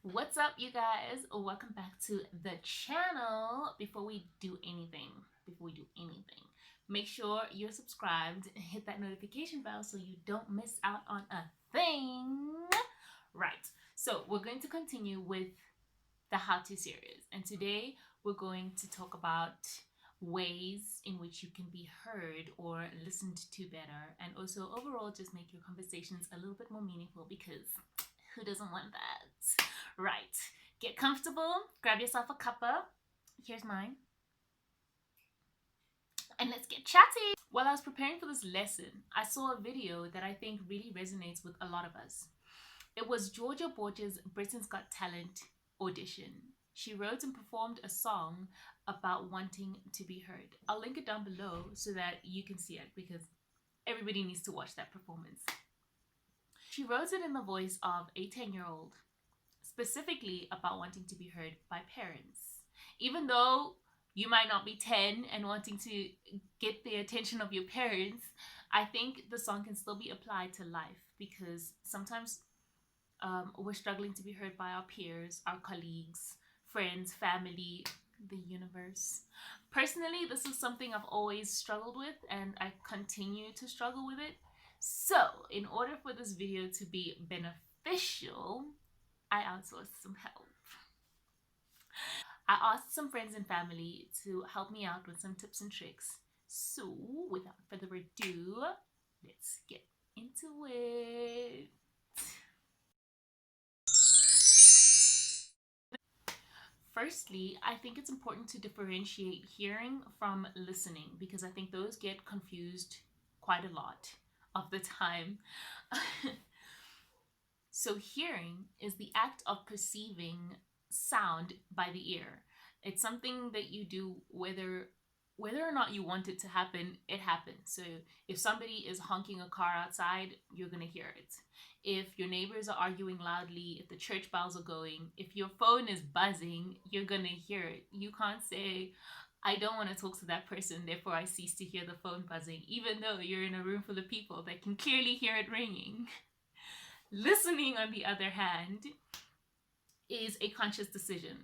What's up, you guys? Welcome back to the channel. Before we do anything, make sure you're subscribed and hit that notification bell so you don't miss out on a thing. Right, so we're going to continue with the how-to series, and today we're going to talk about ways in which you can be heard or listened to better, and also overall just make your conversations a little bit more meaningful, because who doesn't want that? Right, get comfortable, grab yourself a cuppa. Here's mine. And let's get chatty. While I was preparing for this lesson, I saw a video that I think really resonates with a lot of us. It was Georgia Borges' Britain's Got Talent audition. She wrote and performed a song about wanting to be heard. I'll link it down below so that you can see it, because everybody needs to watch that performance. She wrote it in the voice of a 10-year-old, specifically about wanting to be heard by parents. Even though you might not be 10 and wanting to get the attention of your parents, I think the song can still be applied to life, because sometimes we're struggling to be heard by our peers, our colleagues, friends, family, the universe. Personally, this is something I've always struggled with, and I continue to struggle with it. So, in order for this video to be beneficial, I outsourced some help. I asked some friends and family to help me out with some tips and tricks. So, without further ado, let's get into it. Firstly, I think it's important to differentiate hearing from listening, because I think those get confused quite a lot of the time. So hearing is the act of perceiving sound by the ear. It's something that you do whether or not you want it to happen, it happens. So if somebody is honking a car outside, you're going to hear it. If your neighbors are arguing loudly, if the church bells are going, if your phone is buzzing, you're going to hear it. You can't say, I don't want to talk to that person, therefore I cease to hear the phone buzzing, even though you're in a room full of people that can clearly hear it ringing. Listening, on the other hand, is a conscious decision.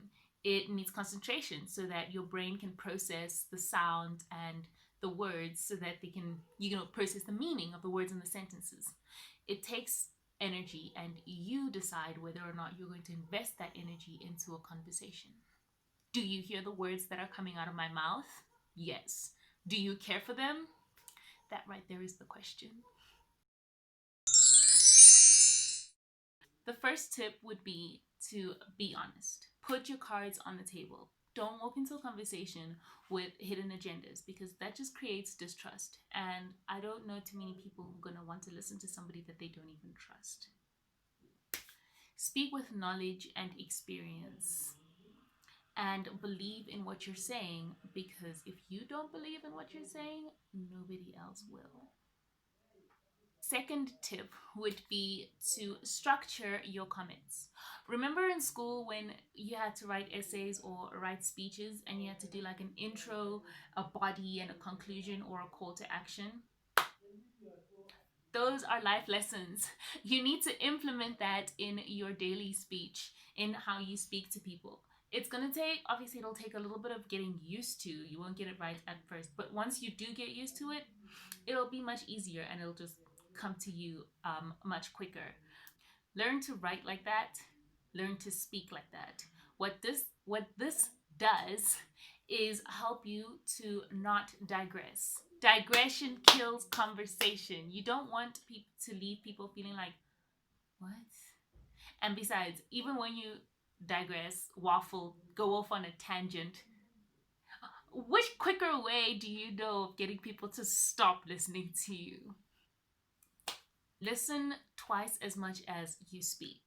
It needs concentration so that your brain can process the sound and the words, so that they can, process the meaning of the words in the sentences. It takes energy, and you decide whether or not you're going to invest that energy into a conversation. Do you hear the words that are coming out of my mouth? Yes. Do you care for them? That right there is the question. The first tip would be to be honest. Put your cards on the table. Don't walk into a conversation with hidden agendas, because that just creates distrust. And I don't know too many people who are going to want to listen to somebody that they don't even trust. Speak with knowledge and experience, and believe in what you're saying, because if you don't believe in what you're saying, nobody else will. Second tip would be to structure your comments. Remember in school when you had to write essays or write speeches, and you had to do like an intro, a body, and a conclusion, or a call to action? Those are life lessons. You need to implement that in your daily speech, in how you speak to people. It's going to take, obviously it'll take a little bit of getting used to. You won't get it right at first, but once you do get used to it, it'll be much easier, and it'll just come to you much quicker. Learn to write like that. Learn to speak like that. What this does is help you to not digress. Digression kills conversation. You don't want people to leave people feeling like, what? And besides, even when you digress, waffle, go off on a tangent, which quicker way do you know of getting people to stop listening to you? Listen twice as much as you speak.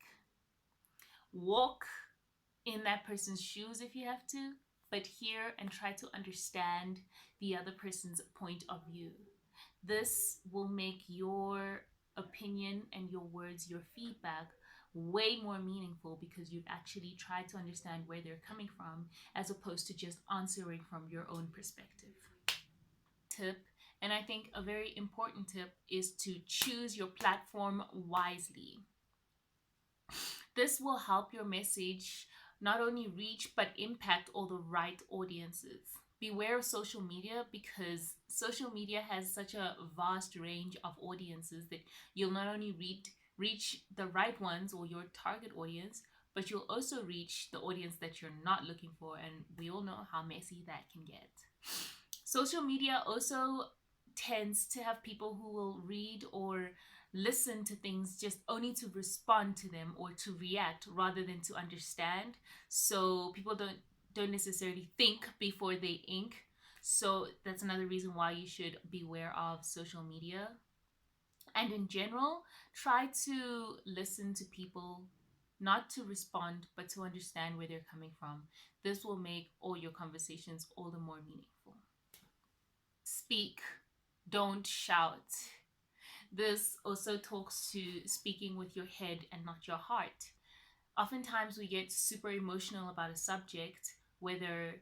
Walk in that person's shoes if you have to, but hear and try to understand the other person's point of view. This will make your opinion and your words, your feedback, way more meaningful, because you've actually tried to understand where they're coming from, as opposed to just answering from your own perspective. Tip And I think a very important tip is to choose your platform wisely. This will help your message not only reach but impact all the right audiences. Beware of social media because social media has such a vast range of audiences that you'll not only reach the right ones or your target audience, but you'll also reach the audience that you're not looking for. And we all know how messy that can get. Social media also tends to have people who will read or listen to things just only to respond to them or to react rather than to understand. So people don't necessarily think before they ink. So that's another reason why you should beware of social media. And in general, try to listen to people, not to respond, but to understand where they're coming from. This will make all your conversations all the more meaningful. Speak, don't shout. This also talks to speaking with your head and not your heart. Oftentimes, we get super emotional about a subject, whether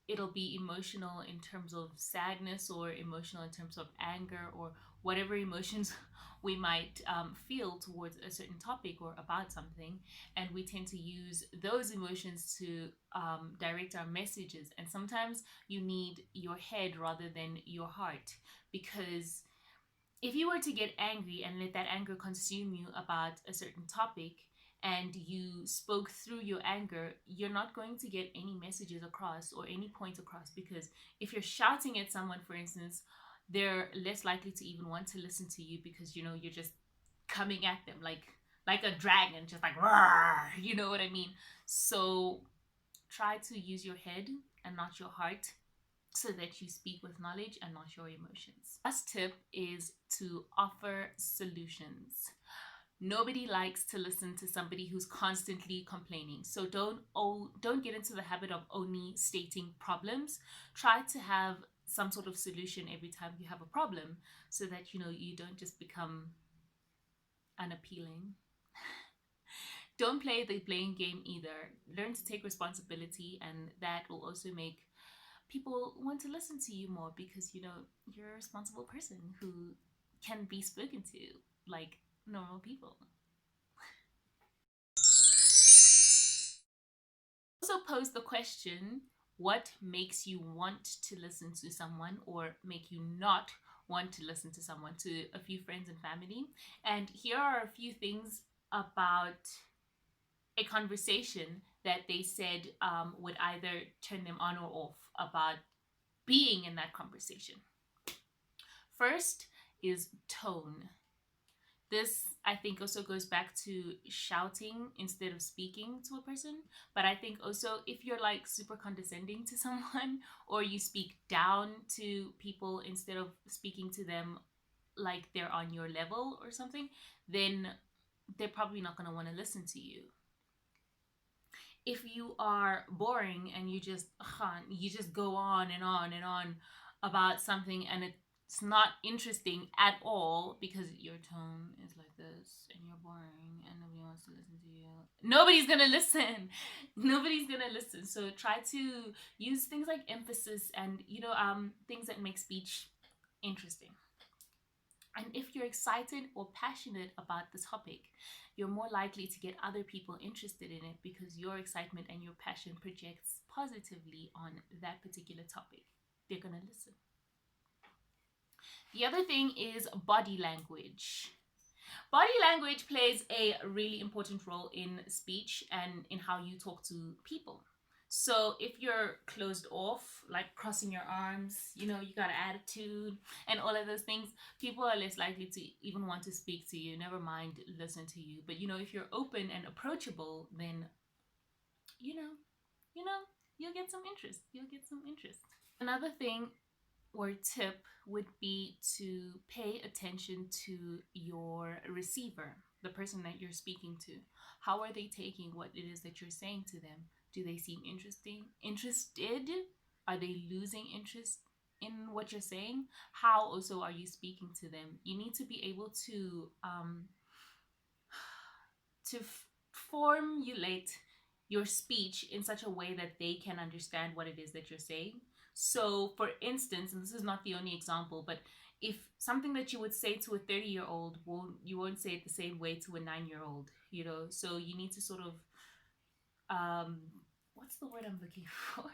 it'll be emotional in terms of sadness or emotional in terms of anger or whatever emotions we might feel towards a certain topic or about something. And we tend to use those emotions to direct our messages. And sometimes you need your head rather than your heart, because if you were to get angry and let that anger consume you about a certain topic and you spoke through your anger, you're not going to get any messages across or any points across, because if you're shouting at someone, for instance, they're less likely to even want to listen to you because you're just coming at them like a dragon, just like roar, you know what I mean? So try to use your head and not your heart so that you speak with knowledge and not your emotions. Last tip is to offer solutions. Nobody likes to listen to somebody who's constantly complaining. So don't get into the habit of only stating problems. Try to have some sort of solution every time you have a problem so that you don't just become unappealing. Don't play the blame game either. Learn to take responsibility, and that will also make people want to listen to you more because you're a responsible person who can be spoken to like normal people. Also pose the question, what makes you want to listen to someone or make you not want to listen to someone, to a few friends and family. And here are a few things about a conversation that they said would either turn them on or off about being in that conversation. First is tone. This, I think, also goes back to shouting instead of speaking to a person. But I think also if you're like super condescending to someone or you speak down to people instead of speaking to them like they're on your level or something, then they're probably not going to want to listen to you. If you are boring and you just go on and on and on about something and it's not interesting at all because your tone is like this and you're boring and nobody wants to listen to you, nobody's gonna listen. Nobody's gonna listen. So try to use things like emphasis and things that make speech interesting. And if you're excited or passionate about the topic, you're more likely to get other people interested in it because your excitement and your passion projects positively on that particular topic. They're going to listen. The other thing is body language. Body language plays a really important role in speech and in how you talk to people. So if you're closed off, like crossing your arms, you got an attitude and all of those things, people are less likely to even want to speak to you, never mind listen to you. But if you're open and approachable, then you know, you'll get some interest. You'll get some interest. Another thing or tip would be to pay attention to your receiver, the person that you're speaking to. How are they taking what it is that you're saying to them? Do they seem interested? Are they losing interest in what you're saying? How also are you speaking to them? You need to be able to formulate your speech in such a way that they can understand what it is that you're saying. So, for instance, and this is not the only example, but if something that you would say to a 30-year-old, you won't say it the same way to a 9-year-old, you know? So you need to sort of, um, what's the word I'm looking for?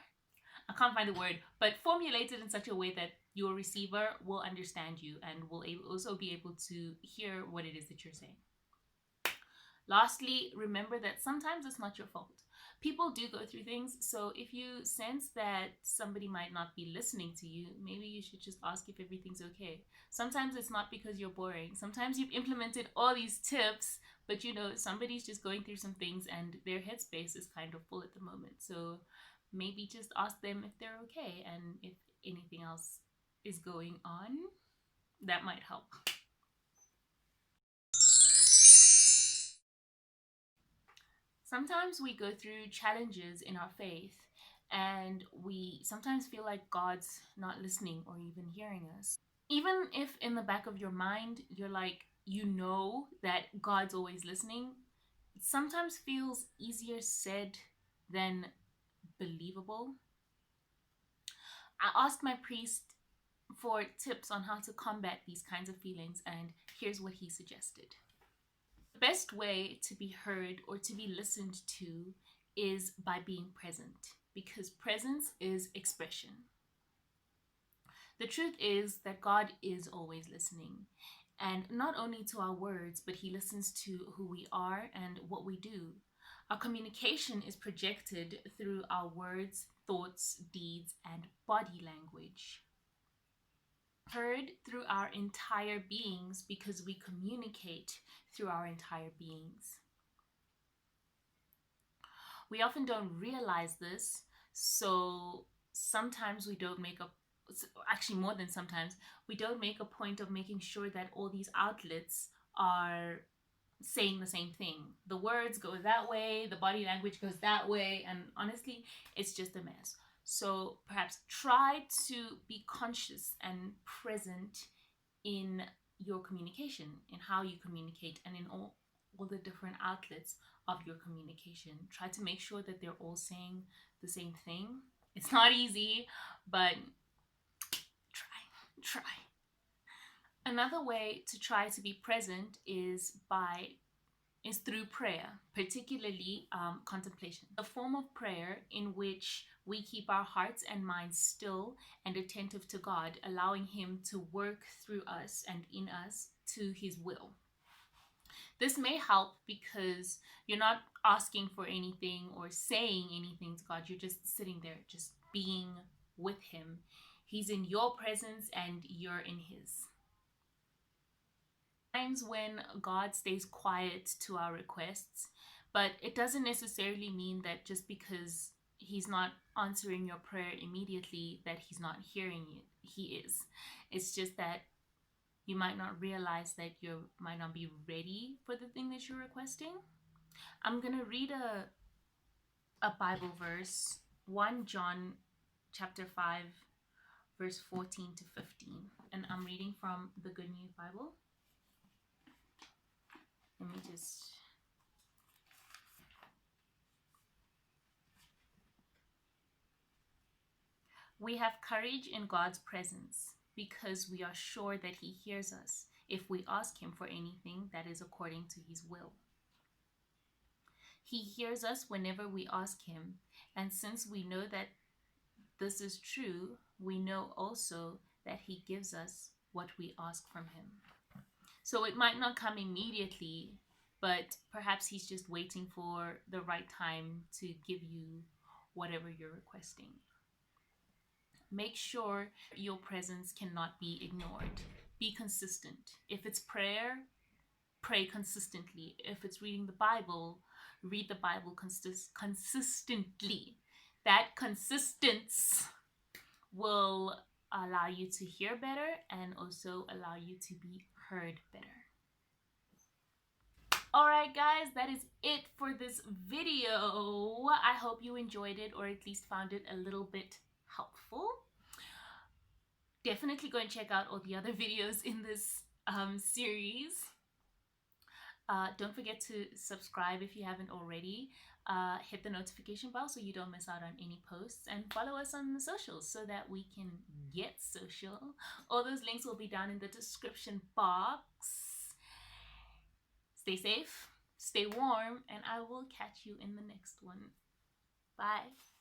I can't find the word, but formulate it in such a way that your receiver will understand you and will also be able to hear what it is that you're saying. Lastly, remember that sometimes it's not your fault. People do go through things, so if you sense that somebody might not be listening to you, maybe you should just ask if everything's okay. Sometimes it's not because you're boring. Sometimes you've implemented all these tips, but you know, somebody's just going through some things and their headspace is kind of full at the moment. So maybe just ask them if they're okay and if anything else is going on. That might help. Sometimes we go through challenges in our faith and we sometimes feel like God's not listening or even hearing us. Even if in the back of your mind you're like, you know that God's always listening, it sometimes feels easier said than believable. I asked my priest for tips on how to combat these kinds of feelings, and here's what he suggested. The best way to be heard or to be listened to is by being present, because presence is expression. The truth is that God is always listening, and not only to our words, but He listens to who we are and what we do. Our communication is projected through our words, thoughts, deeds, and body language. Heard through our entire beings because we communicate through our entire beings. We often don't realize this, so sometimes we don't make a actually more than sometimes we don't make a point of making sure that all these outlets are saying the same thing. The words go that way, the body language goes that way, and honestly, it's just a mess. So perhaps try to be conscious and present in your communication, in how you communicate, and in all the different outlets of your communication. Try to make sure that they're all saying the same thing. It's not easy, but try. Another way to try to be present is through prayer, particularly contemplation. A form of prayer in which we keep our hearts and minds still and attentive to God, allowing Him to work through us and in us to His will. This may help because you're not asking for anything or saying anything to God. You're just sitting there, just being with Him. He's in your presence and you're in His. Times when God stays quiet to our requests, but it doesn't necessarily mean that just because He's not answering your prayer immediately that He's not hearing you. He is. It's just that you might not realize that you might not be ready for the thing that you're requesting. I'm gonna read a Bible verse, 1 John chapter 5 verse 14 to 15, and I'm reading from the Good News Bible. Let me just We have courage in God's presence because we are sure that He hears us if we ask Him for anything that is according to His will. He hears us whenever we ask Him, and since we know that this is true, we know also that He gives us what we ask from Him. So it might not come immediately, but perhaps He's just waiting for the right time to give you whatever you're requesting. Make sure your presence cannot be ignored. Be consistent. If it's prayer, pray consistently. If it's reading the Bible, read the Bible consistently. That consistence will allow you to hear better and also allow you to be heard better. Alright guys, that is it for this video. I hope you enjoyed it or at least found it a little bit helpful. Definitely go and check out all the other videos in this series. Don't forget to subscribe if you haven't already. hit the notification bell so you don't miss out on any posts, and follow us on the socials so that we can get social. All those links will be down in the description box. Stay safe, stay warm, and I will catch you in the next one. Bye.